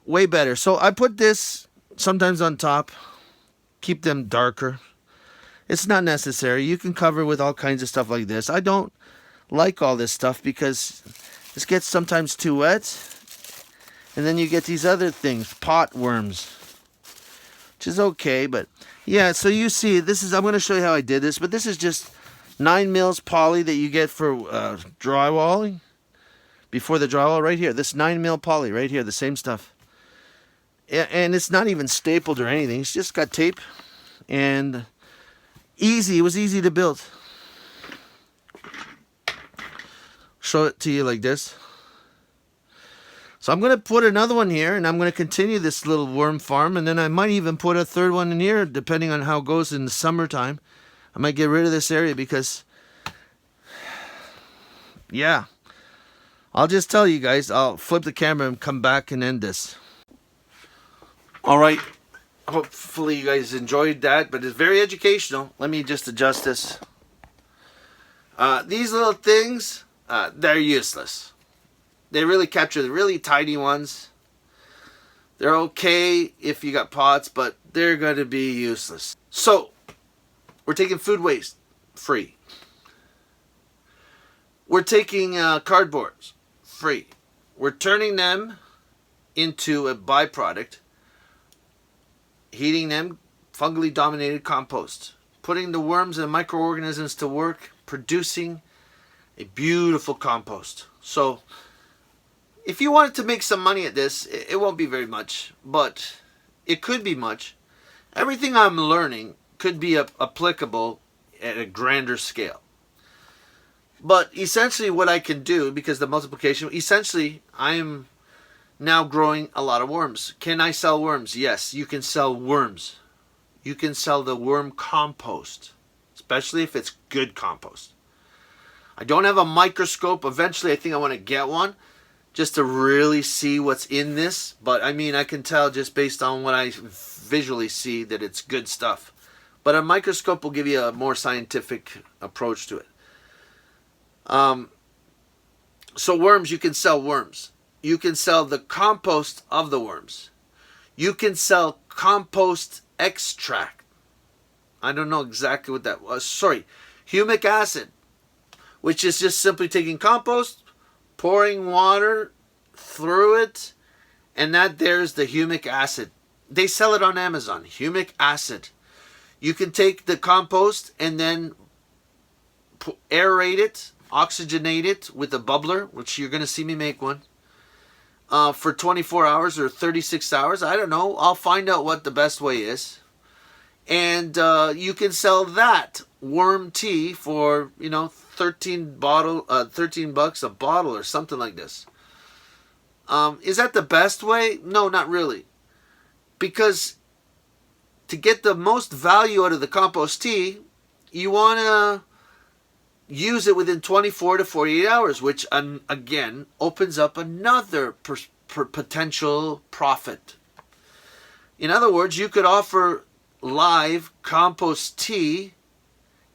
Way better. So I put this sometimes on top, keep them darker. It's not necessary. You can cover with all kinds of stuff like this. I don't like all this stuff because this gets sometimes too wet. And then you get these other things, pot worms, which is okay. But yeah, so you see, this is, I'm going to show you how I did this, but this is just 9 mils poly that you get for drywalling. Before the drywall right here, this 9 mil poly right here, the same stuff. And it's not even stapled or anything. It's just got tape. And easy. It was easy to build. Show it to you like this. So I'm going to put another one here. And I'm going to continue this little worm farm. And then I might even put a third one in here. Depending on how it goes in the summertime. I might get rid of this area because... yeah. I'll just tell you guys. I'll flip the camera and come back and end this. Alright, hopefully you guys enjoyed that, but it's very educational. Let me just adjust this. These little things, they're useless. They really capture the really tiny ones. They're okay if you got pots, but they're going to be useless. So, we're taking food waste free. We're taking cardboards free. We're turning them into a byproduct. Heating them, fungally dominated compost. Putting the worms and microorganisms to work, producing a beautiful compost. So, if you wanted to make some money at this, it won't be very much, but it could be much. Everything I'm learning could be applicable at a grander scale. But essentially what I can do, because the multiplication, essentially I'm now growing a lot of worms. Can I sell worms? Yes, you can sell worms. You can sell the worm compost, especially if it's good compost. I don't have a microscope. Eventually I think I want to get one just to really see what's in this. But I mean, I can tell just based on what I visually see that it's good stuff. But a microscope will give you a more scientific approach to it. So worms, you can sell worms. You can sell the compost of the worms. You can sell compost extract. I don't know exactly what that was. Sorry, humic acid, which is just simply taking compost, pouring water through it, and that there's the humic acid. They sell it on Amazon, humic acid. You can take the compost and then aerate it, oxygenate it with a bubbler, which you're going to see me make one. for 24 hours or 36 hours. I don't know. I'll find out what the best way is. And you can sell that worm tea for, 13 bucks a bottle or something like this. Is that the best way? No, not really. Because to get the most value out of the compost tea, you want to use it within 24 to 48 hours, which again opens up another potential profit. In other words, you could offer live compost tea,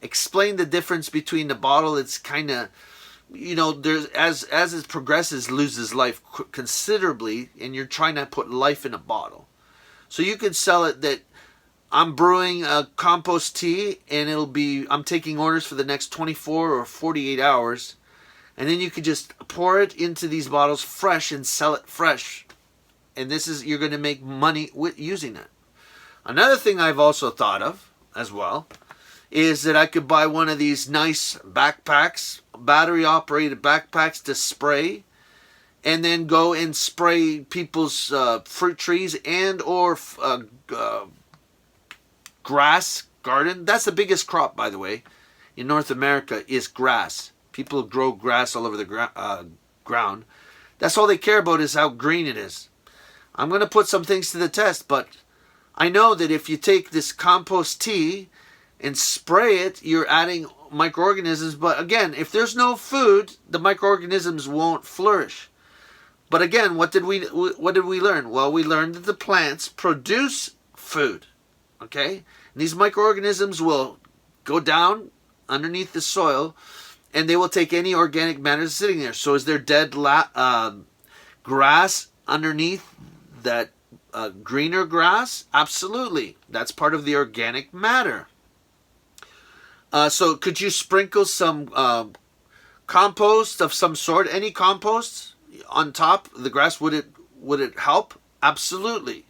explain the difference between the bottle. It's kind of, there's as it progresses, loses life considerably, and you're trying to put life in a bottle. So you could sell it that I'm brewing a compost tea, and I'm taking orders for the next 24 or 48 hours, and then you could just pour it into these bottles fresh and sell it fresh. And you're going to make money with using it. Another thing I've also thought of as well is that I could buy one of these nice backpacks, battery-operated backpacks to spray, and then go and spray people's fruit trees and or grass garden. That's the biggest crop, by the way, in North America is grass. People grow grass all over the ground. That's all they care about is how green it is. I'm going to put some things to the test, but I know that if you take this compost tea and spray it, you're adding microorganisms. But again, if there's no food, the microorganisms won't flourish. But again, what did we learn? Well, we learned that the plants produce food. Okay? And these microorganisms will go down underneath the soil, and they will take any organic matter sitting there. So is there dead grass underneath that greener grass? Absolutely. That's part of the organic matter. So could you sprinkle some compost of some sort, any compost on top of the grass? Would it help? Absolutely.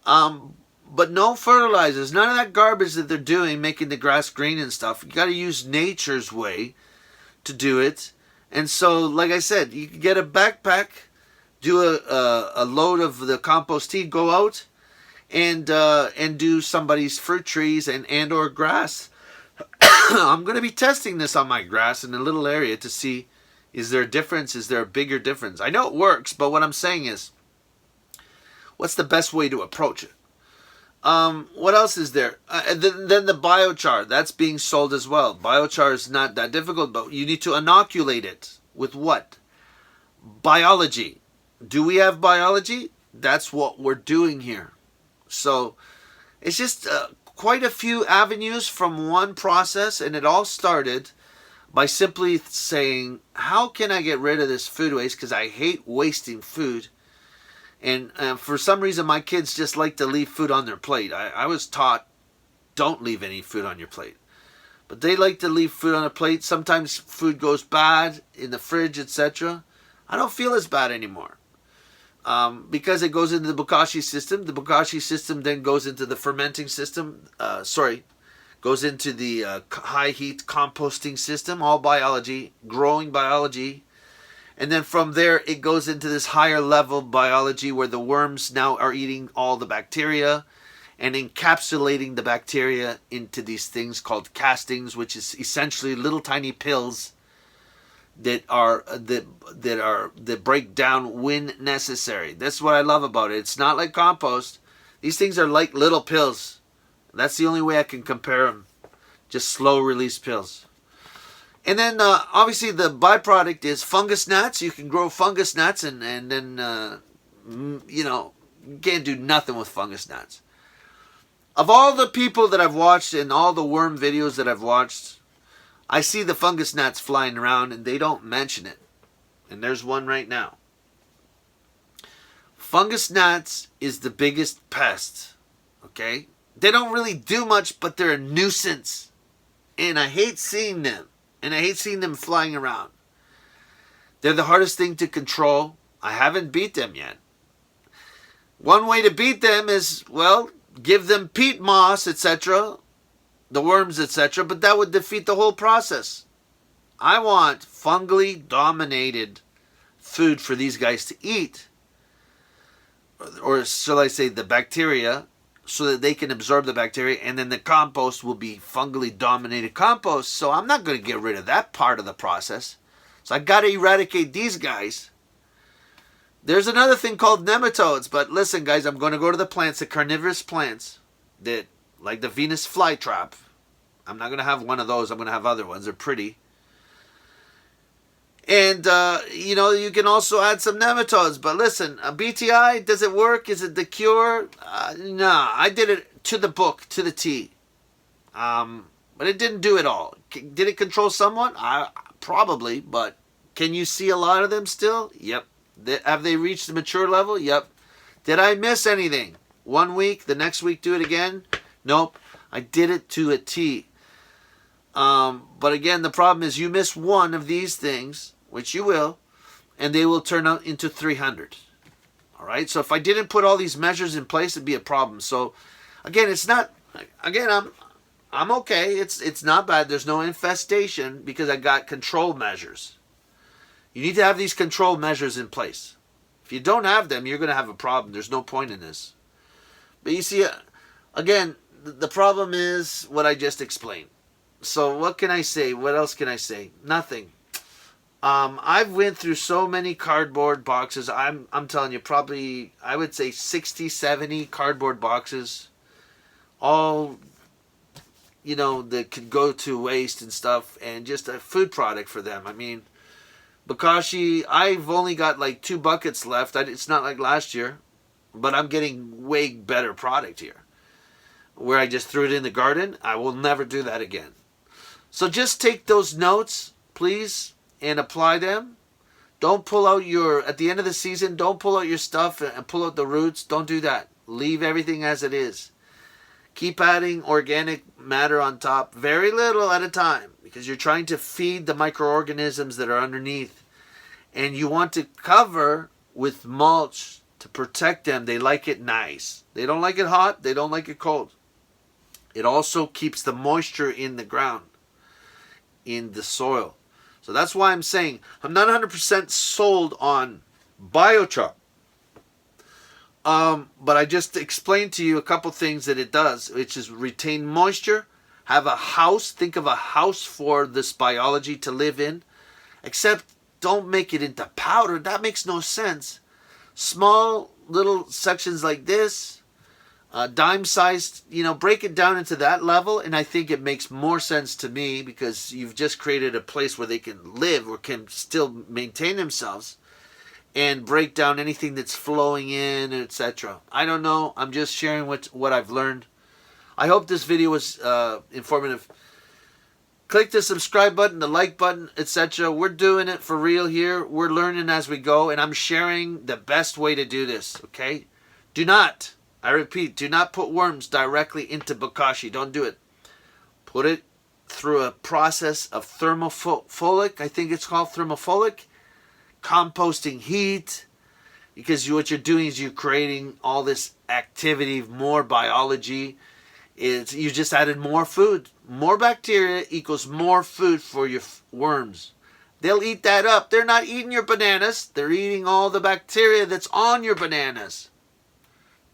But no fertilizers, none of that garbage that they're doing, making the grass green and stuff. You got to use nature's way to do it. And so, like I said, you can get a backpack, do a load of the compost tea, go out and do somebody's fruit trees and or grass. I'm going to be testing this on my grass in a little area to see, is there a difference? Is there a bigger difference? I know it works, but what I'm saying is, what's the best way to approach it? What else is there? Then the biochar, that's being sold as well. Biochar is not that difficult, but you need to inoculate it with what? Biology. Do we have biology? That's what we're doing here. So it's just quite a few avenues from one process, and it all started by simply saying, how can I get rid of this food waste? Because I hate wasting food. And for some reason, my kids just like to leave food on their plate. I was taught, don't leave any food on your plate. But they like to leave food on a plate. Sometimes food goes bad in the fridge, etc. I don't feel as bad anymore. Because it goes into the Bokashi system. The Bokashi system then goes into the fermenting system. Goes into the high heat composting system. All biology, growing biology. And then from there, it goes into this higher level biology where the worms now are eating all the bacteria and encapsulating the bacteria into these things called castings, which is essentially little tiny pills that break down when necessary. That's what I love about it. It's not like compost. These things are like little pills. That's the only way I can compare them. Just slow release pills. And then obviously the byproduct is fungus gnats. You can grow fungus gnats and then, you can't do nothing with fungus gnats. Of all the people that I've watched and all the worm videos that I've watched, I see the fungus gnats flying around and they don't mention it. And there's one right now. Fungus gnats is the biggest pest. Okay? They don't really do much, but they're a nuisance. And I hate seeing them. And I hate seeing them flying around. They're the hardest thing to control. I haven't beat them yet. One way to beat them is, well, give them peat moss, etc. The worms, etc. But that would defeat the whole process. I want fungally dominated food for these guys to eat, or shall I say the bacteria, so that they can absorb the bacteria, and then the compost will be fungally dominated compost. So I'm not going to get rid of that part of the process. So I got to eradicate these guys. There's another thing called nematodes, but listen guys, I'm going to go to the plants, the carnivorous plants, that like the Venus flytrap. I'm not going to have one of those. I'm going to have other ones. They're pretty. And, you can also add some nematodes. But listen, a BTI, does it work? Is it the cure? No, I did it to the book, to the T. But it didn't do it all. Did it control somewhat? Probably, but can you see a lot of them still? Yep. Have they reached the mature level? Yep. Did I miss anything? 1 week, the next week do it again? Nope. I did it to a T. But again, the problem is you miss one of these things, which you will, and they will turn out into 300. All right. So if I didn't put all these measures in place, it'd be a problem. So again, it's not. Again, I'm okay. It's not bad. There's no infestation because I got control measures. You need to have these control measures in place. If you don't have them, you're going to have a problem. There's no point in this. But you see, again, the problem is what I just explained. So what can I say? What else can I say? Nothing. I've went through so many cardboard boxes. I'm telling you, probably, I would say 60, 70 cardboard boxes. All, that could go to waste and stuff. And just a food product for them. I mean, Bokashi, I've only got like 2 buckets left. It's not like last year. But I'm getting way better product here. Where I just threw it in the garden, I will never do that again. So just take those notes, please, and apply them. Don't pull out at the end of the season, don't pull out your stuff and pull out the roots. Don't do that. Leave everything as it is. Keep adding organic matter on top, very little at a time, because you're trying to feed the microorganisms that are underneath. And you want to cover with mulch to protect them. They like it nice. They don't like it hot. They don't like it cold. It also keeps the moisture in the ground, in the soil. So that's why I'm saying I'm not 100% sold on biochar. But I just explained to you a couple things that it does, which is retain moisture, have a house, think of a house for this biology to live in, except don't make it into powder. That makes no sense. Small little sections like this, dime-sized, break it down into that level, and I think it makes more sense to me because you've just created a place where they can live or can still maintain themselves and break down anything that's flowing in, etc. I don't know. I'm just sharing what I've learned. I hope this video was informative. Click the subscribe button, the like button, etc. We're doing it for real here. We're learning as we go, and I'm sharing the best way to do this, okay? Do not, I repeat, do not put worms directly into Bokashi. Don't do it. Put it through a process of thermophilic, I think it's called thermophilic, composting heat, because what you're doing is you're creating all this activity, more biology. You just added more food. More bacteria equals more food for your worms. They'll eat that up. They're not eating your bananas. They're eating all the bacteria that's on your bananas.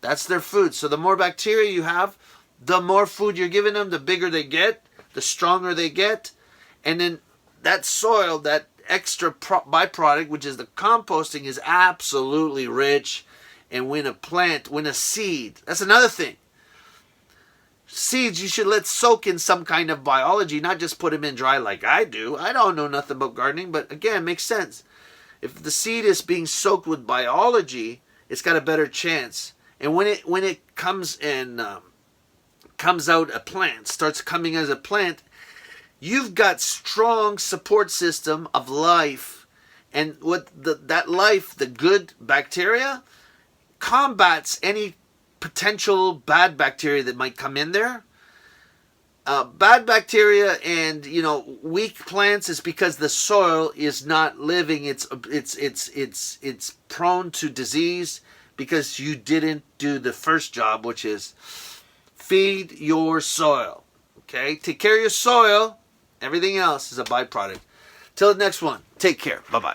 That's their food. So the more bacteria you have, the more food you're giving them, the bigger they get, the stronger they get. And then that soil, that extra byproduct, which is the composting, is absolutely rich. And when a seed, that's another thing. Seeds you should let soak in some kind of biology, not just put them in dry like I do. I don't know nothing about gardening, but again, it makes sense. If the seed is being soaked with biology, it's got a better chance. And when it comes and comes out a plant, starts coming as a plant, you've got strong support system of life, and that life, the good bacteria, combats any potential bad bacteria that might come in there. Bad bacteria and weak plants is because the soil is not living. It's prone to disease because you didn't do the first job, which is feed your soil. Okay, take care of your soil. Everything else is a byproduct. Till the next one. Take care. Bye bye.